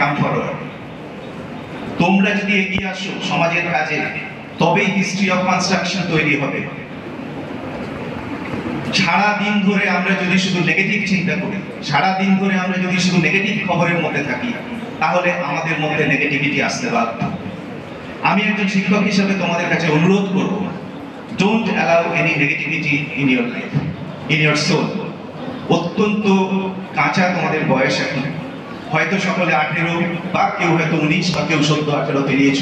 Come forward. তোমরা যদি এগিয়ে আসো সমাজের কাজে, তবেই হিস্ট্রি অফ কনস্ট্রাকশন তৈরি হবে। সারা দিন ধরে আমরা যদি শুধু নেগেটিভ চিন্তা করি, সারা দিন ধরে আমরা যদি শুধু নেগেটিভ খবরের মধ্যে থাকি, তাহলে আমাদের মধ্যে নেগেটিভিটি আসতে বাধ্য। আমি একজন শিক্ষক হিসেবে তোমাদের কাছে অনুরোধ করব, don't allow any negativity in your life, in your soul. অত্যন্ত কাঁচা তোমাদের বয়স এখন, হয়তো সকলে 18 বা কেউ হয়তো 19 বা কেউ 17-18 পেরিয়েছ।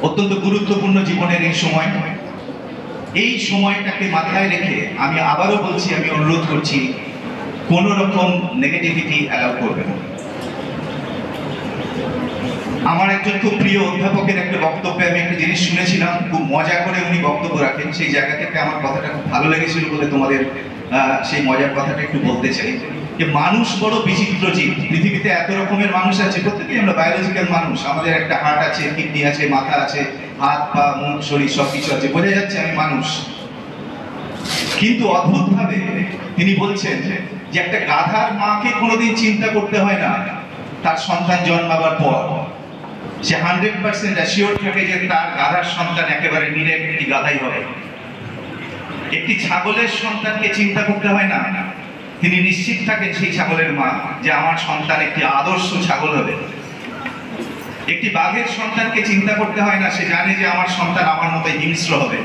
অত্যন্ত গুরুত্বপূর্ণ জীবনের এই সময়টাকে মাথায় রেখে আমি আবারও বলছি, আমি অনুরোধ করছি, কোন রকম নেগেটিভিটি অ্যালাউ করবে না। আমার একজন খুব প্রিয় অধ্যাপকের একটা বক্তব্যে আমি একটা জিনিস শুনেছিলাম, খুব মজা করে উনি বক্তব্য রাখেন, সেই জায়গা থেকে আমার কথাটা খুব ভালো লেগেছিল বলে তোমাদের সেই মজার কথাটা একটু বলতে চাই। যে মানুষ বড় বিচিত্র জীব, পৃথিবীতে এত রকমের মানুষ আছে, প্রত্যেকেই আমরা বায়োলজিক্যাল মানুষ, আমাদের একটা হার্ট আছে, কিডনি আছে, মাথা আছে, হাত পা মুখ শরীর সবকিছু আছে, বোঝা যাচ্ছে আমি মানুষ। কিন্তু অদ্ভুতভাবে তিনি বলছেন যে একটা গাধার মাকে কোনোদিন চিন্তা করতে হয় না তার সন্তান জন্মাবার পর। সে 100% অ্যাসিওর থাকে যে তার গাধার সন্তান একেবারে নিরেট একটি গাধাই হবে। একটি ছাগলের সন্তানকে চিন্তা করতে হয় না, তিনি নিশ্চিত থাকেন সেই ছাগলের মা যে আমার সন্তান একটি আদর্শ ছাগল হবে। একটি বাঘের সন্তানকে চিন্তা করতে হয় না, সে জানে যে আমার সন্তান আমার মতো হিংস্র হবে,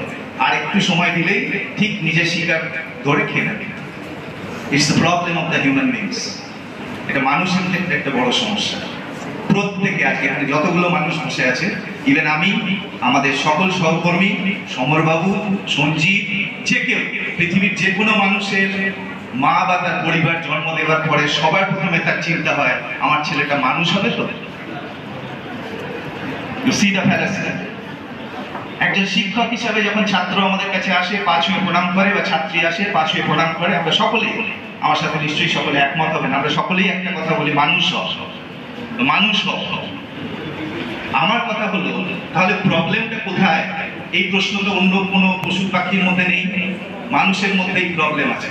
আর একটু সময় দিলেই ঠিক নিজের শিকার ধরে খেয়ে নেবে। It's the problem of the human beings. এটা মানুষের ক্ষেত্রে একটা বড় সমস্যা। প্রত্যেকে আজকে এখানে যতগুলো মানুষ বসে আছে, ইভেন আমি, আমাদের সকল সহকর্মী, সমরবাবু, সঞ্জীব, যে কেউ, পৃথিবীর যে কোনো মানুষের মা বা তার পরিবার জন্ম দেওয়ার পরে সবার প্রথমে তার চিন্তা হয় আমার ছেলেটা মানুষ হবে তো। You see the fallacy? একজন শিক্ষক হিসাবে যখন ছাত্র আমাদের কাছে আসে, পা ছুঁয়ে প্রণাম করে, বা ছাত্রী আসে পা ছুঁয়ে প্রণাম করে, আমরা সকলেই, আমার সাথে নিশ্চয়ই সকলে একমত হবেন, আমরা সকলেই একটা কথা বলি, মানুষ হও, মানুষ হও। আমার কথা হলো, তাহলে প্রবলেমটা কোথায়? এই প্রশ্ন তো অন্য কোনো পশু পাখির মধ্যে নেই, মানুষের মধ্যেই প্রবলেম আছে।